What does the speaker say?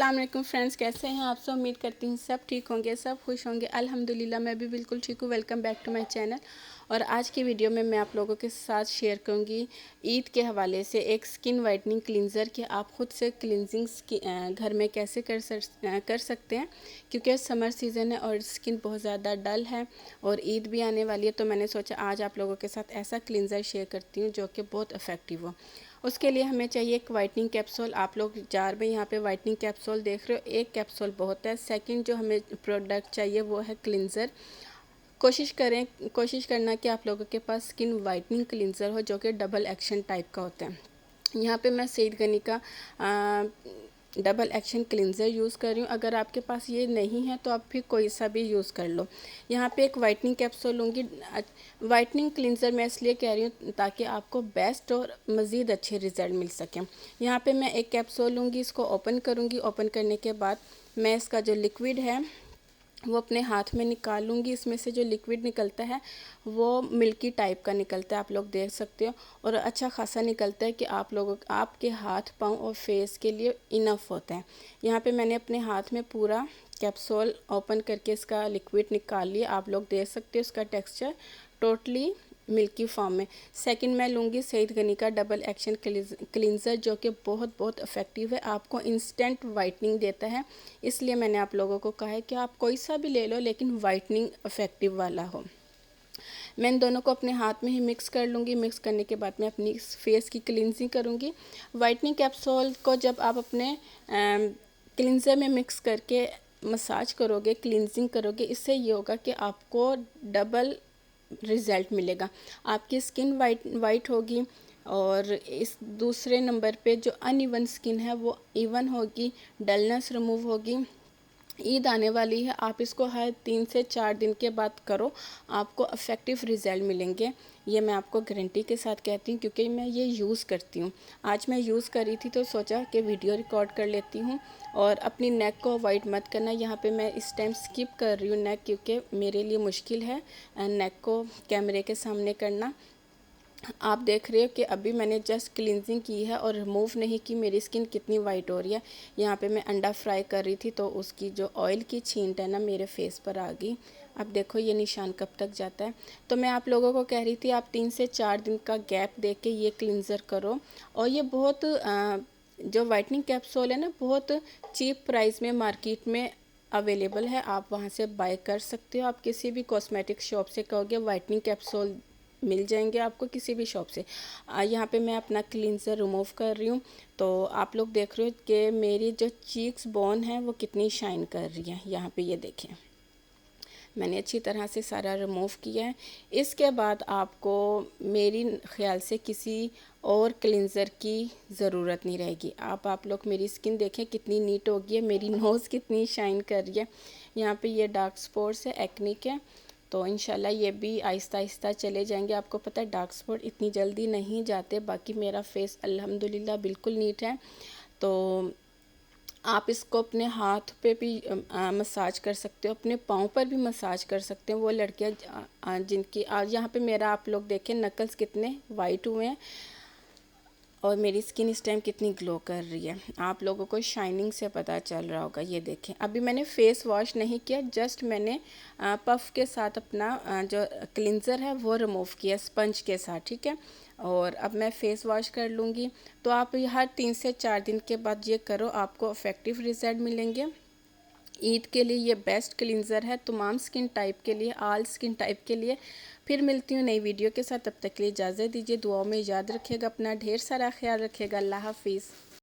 अस्सलाम वालेकुम फ्रेंड्स, कैसे हैं आप सब। उम्मीद करती हूँ सब ठीक होंगे, सब खुश होंगे। अल्हम्दुलिल्लाह मैं भी बिल्कुल ठीक हूँ। Welcome back to my channel. और आज की वीडियो में मैं आप लोगों के साथ शेयर करूँगी ईद के हवाले से एक स्किन वाइटनिंग क्लींजर कि आप ख़ुद से क्लींजिंग घर में कैसे कर सकते हैं, क्योंकि समर सीज़न है और स्किन बहुत ज़्यादा डल है और ईद भी आने वाली है। तो मैंने सोचा आज आप लोगों के साथ ऐसा क्लींजर शेयर करती हूँ जो कि बहुत इफ़ेक्टिव हो। उसके लिए हमें चाहिए एक वाइटनिंग कैप्सूल। आप लोग जार में यहाँ पे वाइटनिंग कैप्सूल देख रहे हो, एक कैप्सूल बहुत है। सेकंड जो हमें प्रोडक्ट चाहिए वो है क्लींजर। कोशिश करना कि आप लोगों के पास स्किन वाइटनिंग क्लींजर हो जो कि डबल एक्शन टाइप का होता है। यहाँ पे मैं सईद गनी का डबल एक्शन क्लींजर यूज़ कर रही हूँ। अगर आपके पास ये नहीं है तो आप फिर कोई सा भी यूज़ कर लो। यहाँ पे एक वाइटनिंग कैप्सूल लूँगी। वाइटनिंग क्लींजर मैं इसलिए कह रही हूँ ताकि आपको बेस्ट और मज़ीद अच्छे रिज़ल्ट मिल सकें। यहाँ पे मैं एक कैप्सूल लूँगी, इसको ओपन करूँगी। ओपन करने के बाद मैं इसका जो लिक्विड है वो अपने हाथ में निकाल लूँगी। इसमें से जो लिक्विड निकलता है वो मिल्की टाइप का निकलता है, आप लोग देख सकते हो, और अच्छा खासा निकलता है कि आपके हाथ पाँव और फेस के लिए इनफ होता है। यहाँ पे मैंने अपने हाथ में पूरा कैप्सूल ओपन करके इसका लिक्विड निकाल लिया। आप लोग देख सकते हो इसका टेक्सचर टोटली मिल्की फॉर्म में। सेकंड मैं लूँगी सईद गनी का डबल एक्शन क्लींजर जो कि बहुत इफ़ेक्टिव है, आपको इंस्टेंट वाइटनिंग देता है। इसलिए मैंने आप लोगों को कहा है कि आप कोई सा भी ले लो लेकिन वाइटनिंग इफ़ेक्टिव वाला हो। मैं इन दोनों को अपने हाथ में ही मिक्स कर लूँगी। मिक्स करने के बाद मैं अपनी फेस की क्लींजिंग करूँगी। वाइटनिंग कैप्सूल को जब आप अपने क्लींजर में मिक्स करके मसाज करोगे, क्लींजिंग करोगे, इससे ये होगा कि आपको डबल रिज़ल्ट मिलेगा। आपकी स्किन वाइट होगी और इस दूसरे नंबर पे जो अनइवन स्किन है वो इवन होगी, डलनेस रिमूव होगी। ईद आने वाली है, आप इसको हर 3 से 4 दिन के बाद करो, आपको इफ़ेक्टिव रिज़ल्ट मिलेंगे। ये मैं आपको गारंटी के साथ कहती हूँ क्योंकि मैं ये यूज़ करती हूँ। आज मैं यूज़ कर रही थी तो सोचा कि वीडियो रिकॉर्ड कर लेती हूँ। और अपनी नेक को अवॉइड मत करना। यहाँ पे मैं इस टाइम स्किप कर रही हूँ नेक, क्योंकि मेरे लिए मुश्किल है नेक को कैमरे के सामने करना। आप देख रहे हो कि अभी मैंने जस्ट क्लींजिंग की है और रिमूव नहीं की, मेरी स्किन कितनी वाइट हो रही है। यहाँ पे मैं अंडा फ्राई कर रही थी तो उसकी जो ऑयल की छींट है ना मेरे फेस पर आ गई। अब देखो ये निशान कब तक जाता है। तो मैं आप लोगों को कह रही थी आप 3 से 4 दिन का गैप दे के ये क्लींजर करो। और ये बहुत जो वाइटनिंग कैप्सूल है ना बहुत चीप प्राइस में मार्केट में अवेलेबल है, आप वहाँ से बाय कर सकते हो। आप किसी भी कॉस्मेटिक शॉप से कहोगे वाइटनिंग कैप्सूल मिल जाएंगे आपको किसी भी शॉप से। यहाँ पे मैं अपना क्लींजर रिमूव कर रही हूँ। तो आप लोग देख रहे हो कि मेरी जो चीक्स बोन है वो कितनी शाइन कर रही है। यहाँ पे ये देखें, मैंने अच्छी तरह से सारा रिमूव किया है। इसके बाद आपको मेरी ख़्याल से किसी और क्लींजर की ज़रूरत नहीं रहेगी। आप लोग मेरी स्किन देखें कितनी नीट हो गई है, मेरी नोज़ कितनी शाइन कर रही है। यहाँ पे ये डार्क स्पॉट्स है, एक्ने के, तो इंशाल्लाह ये भी आहिस्ता आहिस्ता चले जाएंगे। आपको पता है डार्क स्पॉट इतनी जल्दी नहीं जाते। बाकी मेरा फेस अल्हम्दुलिल्लाह बिल्कुल नीट है। तो आप इसको अपने हाथ पे भी मसाज कर सकते हो, अपने पाँव पर भी मसाज कर सकते हो। वो लड़कियाँ जिनकी यहाँ पे मेरा आप लोग देखें नकल्स कितने वाइट हुए हैं और मेरी स्किन इस टाइम कितनी ग्लो कर रही है। आप लोगों को शाइनिंग से पता चल रहा होगा। ये देखें अभी मैंने फ़ेस वॉश नहीं किया, जस्ट मैंने पफ़ के साथ अपना जो क्लींजर है वो रिमूव किया स्पंज के साथ, ठीक है। और अब मैं फ़ेस वॉश कर लूँगी। तो आप हर 3 से 4 दिन के बाद ये करो, आपको इफ़ेक्टिव रिज़ल्ट मिलेंगे। ईद के लिए ये बेस्ट क्लींजर है, तमाम स्किन टाइप के लिए, ऑल स्किन टाइप के लिए। फिर मिलती हूँ नई वीडियो के साथ, तब तक के लिए इजाज़त दीजिए। दुआओं में याद रखिएगा, अपना ढेर सारा ख्याल रखिएगा। अल्लाह हाफिज़।